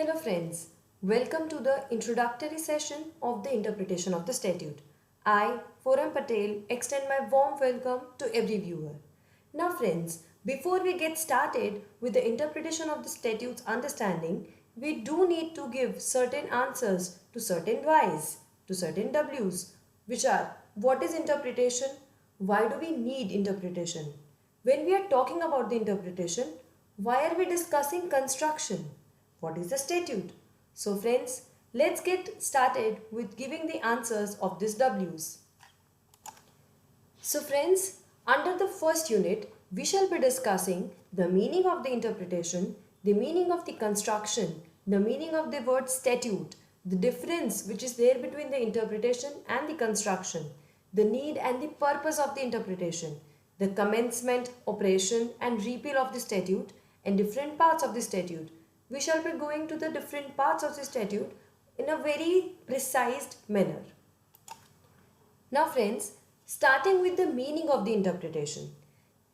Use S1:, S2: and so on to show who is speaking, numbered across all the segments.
S1: Hello friends, welcome to the introductory session of the interpretation of the statute. I, Foram Patel, extend my warm welcome to every viewer. Now friends, before we get started with the interpretation of the statute's understanding, we do need to give certain answers to certain whys, to certain w's, which are what is interpretation, why do we need interpretation, when we are talking about the interpretation, why are we discussing construction, what is the statute? So friends, let's get started with giving the answers of these W's. So friends, under the first unit, we shall be discussing the meaning of the interpretation, the meaning of the construction, the meaning of the word statute, the difference which is there between the interpretation and the construction, the need and the purpose of the interpretation, the commencement, operation and repeal of the statute and different parts of the statute. We shall be going to the different parts of the statute in a very precise manner. Now friends, starting with the meaning of the interpretation.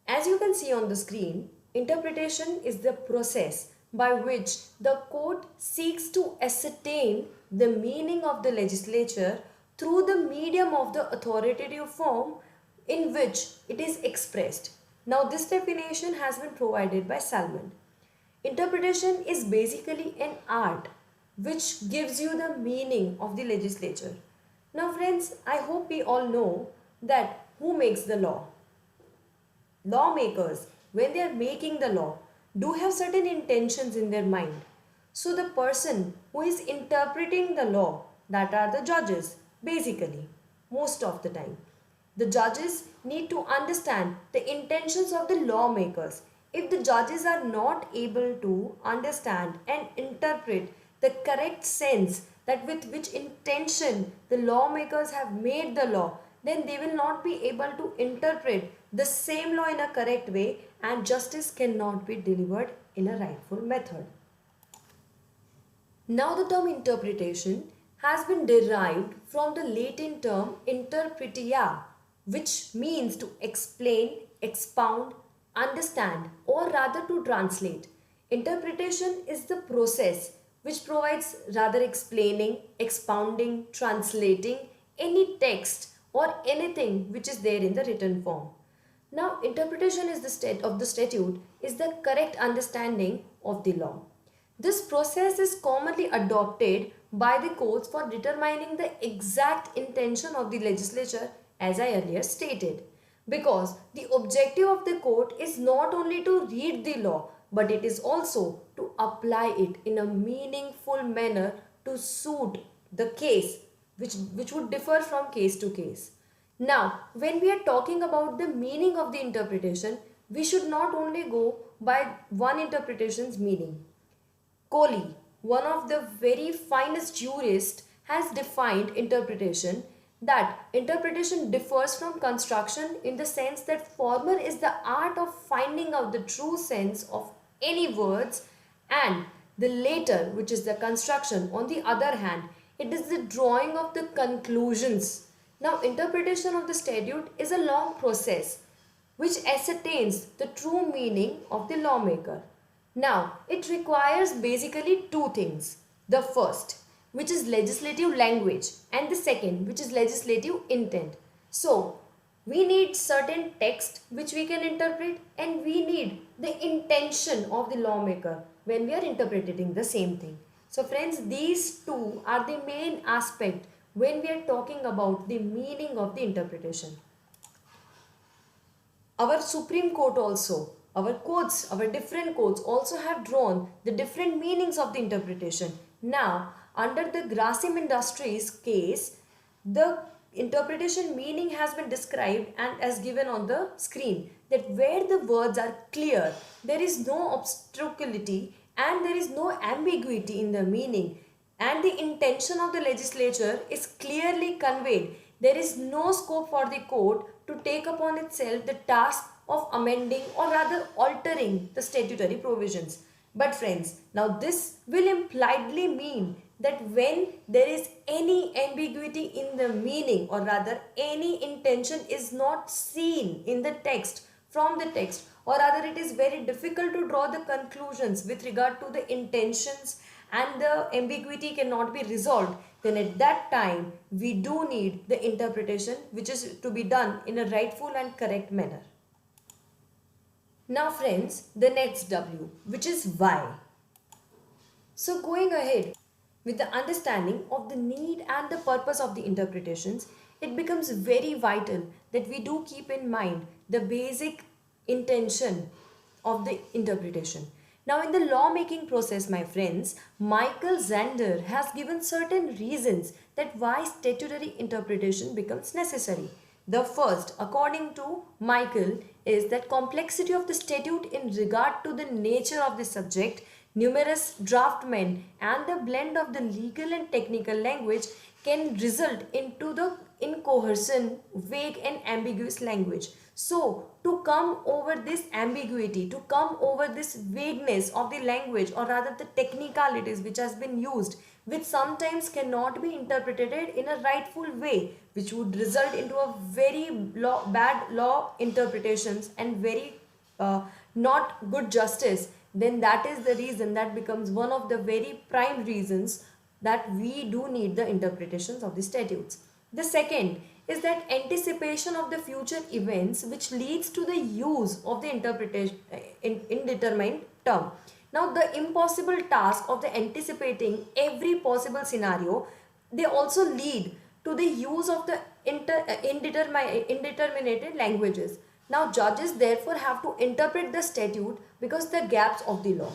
S1: As you can see on the screen, interpretation is the process by which the court seeks to ascertain the meaning of the legislature through the medium of the authoritative form in which it is expressed. Now this definition has been provided by Salmon. Interpretation is basically an art which gives you the meaning of the legislature. Now friends, I hope we all know that who makes the law? Lawmakers, when they are making the law, do have certain intentions in their mind. So the person who is interpreting the law, that are the judges, basically, most of the time. The judges need to understand the intentions of the lawmakers. If the judges are not able to understand and interpret the correct sense that with which intention the lawmakers have made the law, then they will not be able to interpret the same law in a correct way and justice cannot be delivered in a rightful method. Now the term interpretation has been derived from the Latin term interpretia, which means to explain, expound, understand or rather to translate. Interpretation is the process which provides rather explaining, expounding, translating any text or anything which is there in the written form. Now interpretation is the state of the statute is the correct understanding of the law. This process is commonly adopted by the courts for determining the exact intention of the legislature as I earlier stated. Because the objective of the court is not only to read the law but it is also to apply it in a meaningful manner to suit the case which would differ from case to case. Now, when we are talking about the meaning of the interpretation, we should not only go by one interpretation's meaning. Kohli, one of the very finest jurists, has defined interpretation that interpretation differs from construction in the sense that former is the art of finding out the true sense of any words and the later, which is the construction, on the other hand, it is the drawing of the conclusions. Now interpretation of the statute is a long process which ascertains the true meaning of the lawmaker. Now it requires basically two things. The first, which is legislative language, and the second, which is legislative intent. So we need certain text which we can interpret and we need the intention of the lawmaker when we are interpreting the same thing. So friends, these two are the main aspect when we are talking about the meaning of the interpretation. Our Supreme Court also, our courts, our different courts also have drawn the different meanings of the interpretation. Now, under the Grasim Industries case, the interpretation meaning has been described and as given on the screen, that where the words are clear, there is no obscurity and there is no ambiguity in the meaning and the intention of the legislature is clearly conveyed. There is no scope for the court to take upon itself the task of amending or rather altering the statutory provisions. But friends, now this will impliedly mean that when there is any ambiguity in the meaning or rather any intention is not seen in the text, from the text, or rather it is very difficult to draw the conclusions with regard to the intentions and the ambiguity cannot be resolved, then at that time we do need the interpretation which is to be done in a rightful and correct manner. Now friends, the next W, which is why. So going ahead with the understanding of the need and the purpose of the interpretations, it becomes very vital that we do keep in mind the basic intention of the interpretation. Now in the lawmaking process, my friends, Michael Zander has given certain reasons that why statutory interpretation becomes necessary. The first, according to Michael, is that complexity of the statute in regard to the nature of the subject, numerous draftmen, and the blend of the legal and technical language can result into the incoherent, vague and ambiguous language. So, to come over this ambiguity, to come over this vagueness of the language, or rather the technicalities which has been used, which sometimes cannot be interpreted in a rightful way, which would result into a very bad law interpretations and very not good justice, then that is the reason that becomes one of the very prime reasons that we do need the interpretations of the statutes. The second is that anticipation of the future events which leads to the use of the interpretation in indeterminate term. Now the impossible task of the anticipating every possible scenario, they also lead to the use of the indeterminate languages. Now judges therefore have to interpret the statute because the gaps of the law.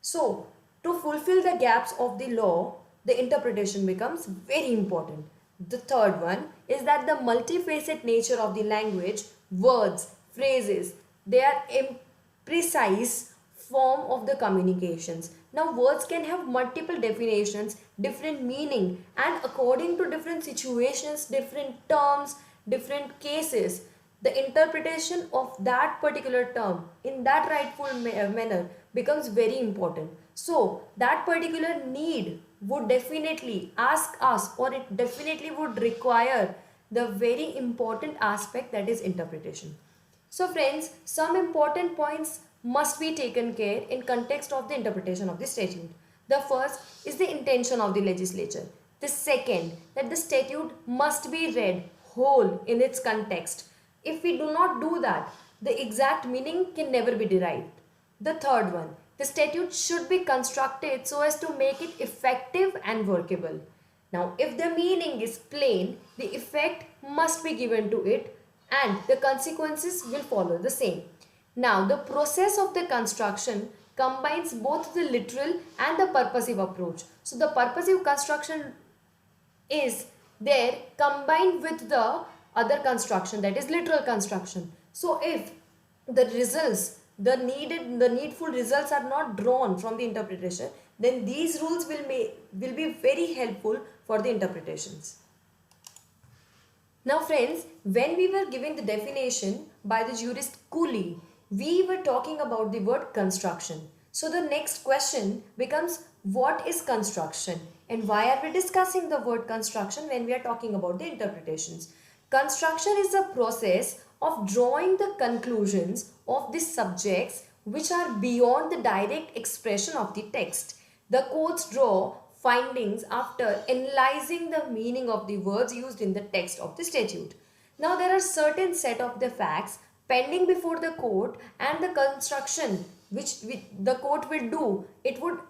S1: So to fulfill the gaps of the law, the interpretation becomes very important. The third one is that the multifaceted nature of the language, words, phrases, they are imprecise form of the communications. Now words can have multiple definitions, different meaning, and according to different situations, different terms, different cases, the interpretation of that particular term in that rightful manner becomes very important. So that particular need would definitely ask us, or it definitely would require the very important aspect, that is interpretation. So friends, some important points must be taken care in context of the interpretation of the statute. The first is the intention of the legislature. The second, that the statute must be read whole in its context. If we do not do that, the exact meaning can never be derived. The third one, the statute should be constructed so as to make it effective and workable. Now, if the meaning is plain, the effect must be given to it and the consequences will follow the same. Now, the process of the construction combines both the literal and the purposive approach. So, the purposive construction is there combined with the other construction, that is literal construction. So if the results, the needful results are not drawn from the interpretation, then these rules will be very helpful for the interpretations. Now friends, when we were giving the definition by the jurist Cooley, we were talking about the word construction. So the next question becomes, what is construction and why are we discussing the word construction when we are talking about the interpretations? Construction is a process of drawing the conclusions of the subjects which are beyond the direct expression of the text. The courts draw findings after analyzing the meaning of the words used in the text of the statute. Now there are certain set of the facts pending before the court, and the construction which the court will do, it would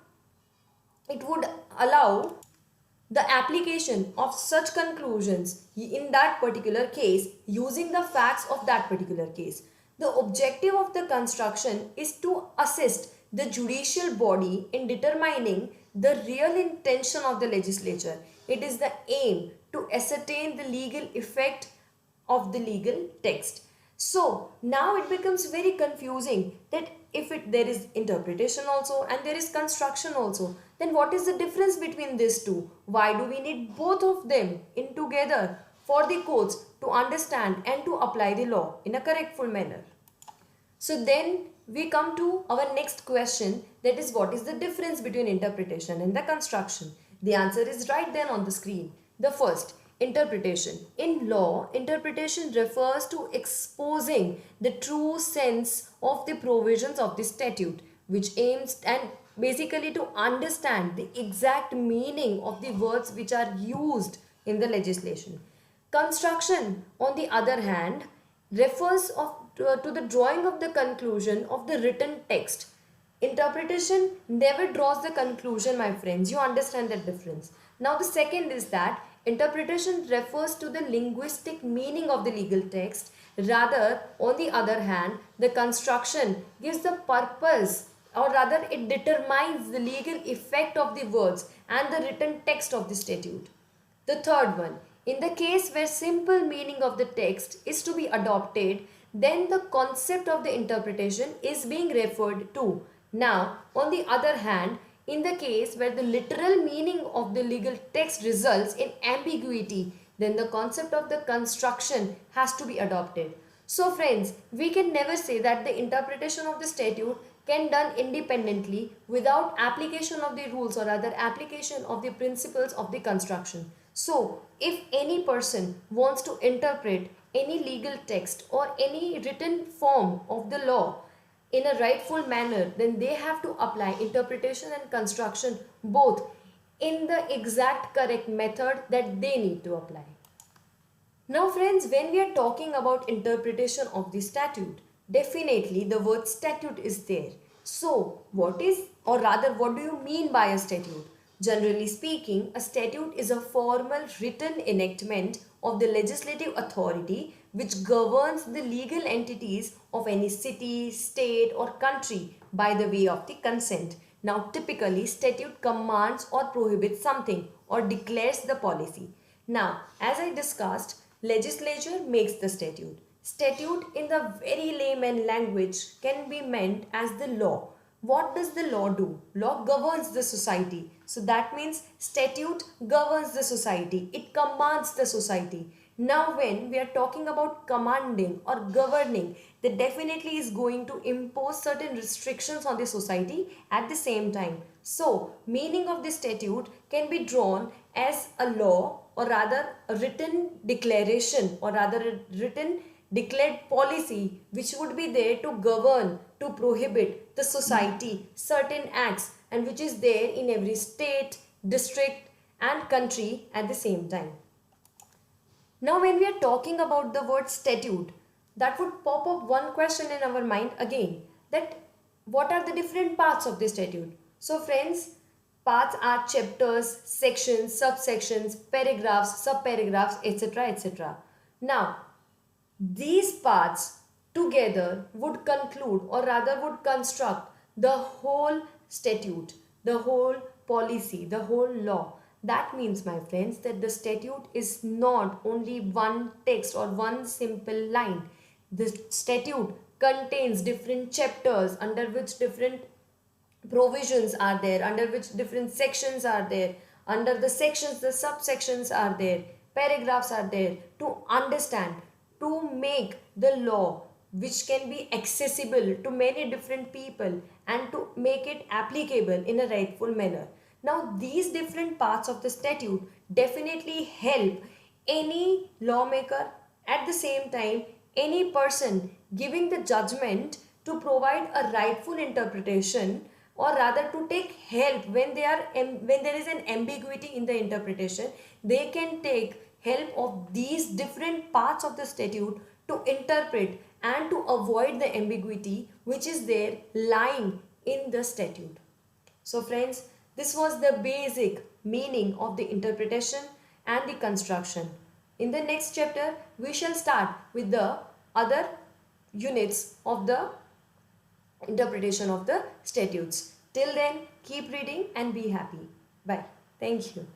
S1: allow the application of such conclusions in that particular case using the facts of that particular case. The objective of the construction is to assist the judicial body in determining the real intention of the legislature. It is the aim to ascertain the legal effect of the legal text. So now it becomes very confusing that if there is interpretation also and there is construction also, then what is the difference between these two? Why do we need both of them in together for the courts to understand and to apply the law in a correctful manner? So then we come to our next question, that is, what is the difference between interpretation and the construction? The answer is right then on the screen. The first, interpretation. In law, interpretation refers to exposing the true sense of the provisions of the statute, which aims basically to understand the exact meaning of the words which are used in the legislation. Construction, on the other hand, refers to the drawing of the conclusion of the written text. Interpretation never draws the conclusion, my friends. You understand that difference. Now, the second is that interpretation refers to the linguistic meaning of the legal text. Rather, on the other hand, the construction gives the purpose, or rather, it determines the legal effect of the words and the written text of the statute. The third one, in the case where simple meaning of the text is to be adopted, then the concept of the interpretation is being referred to. Now, on the other hand, in the case where the literal meaning of the legal text results in ambiguity, then the concept of the construction has to be adopted. So friends, we can never say that the interpretation of the statute can done independently without application of the rules or other application of the principles of the construction. So, if any person wants to interpret any legal text or any written form of the law in a rightful manner, then they have to apply interpretation and construction both in the exact correct method that they need to apply. Now friends, when we are talking about interpretation of the statute, definitely the word statute is there. So what is, or rather what do you mean by a statute? Generally speaking, a statute is a formal written enactment of the legislative authority which governs the legal entities of any city, state or country by the way of the consent. Now typically statute commands or prohibits something or declares the policy. Now, as I discussed, legislature makes the statute. Statute in the very layman language can be meant as the law. What does the law do? Law governs the society. So that means statute governs the society. It commands the society. Now when we are talking about commanding or governing, that definitely is going to impose certain restrictions on the society at the same time. So meaning of the statute can be drawn as a law, or rather a written declaration, or rather a written declared policy which would be there to govern, to prohibit the society certain acts, and which is there in every state, district and country at the same time. Now when we are talking about the word statute, that would pop up one question in our mind again, that what are the different parts of the statute? So friends, parts are chapters, sections, subsections, paragraphs, subparagraphs, etc. etc. Now, these parts together would conclude, or rather would construct the whole statute, the whole policy, the whole law. That means, my friends, that the statute is not only one text or one simple line. The statute contains different chapters under which different provisions are there, under which different sections are there, under the sections the subsections are there, paragraphs are there, to understand, to make the law which can be accessible to many different people and to make it applicable in a rightful manner. Now these different parts of the statute definitely help any lawmaker, at the same time any person giving the judgment, to provide a rightful interpretation, or rather to take help when there is an ambiguity in the interpretation. They can take help of these different parts of the statute to interpret and to avoid the ambiguity which is there lying in the statute. So friends, this was the basic meaning of the interpretation and the construction. In the next chapter, we shall start with the other units of the interpretation of the statutes. Till then, keep reading and be happy. Bye. Thank you.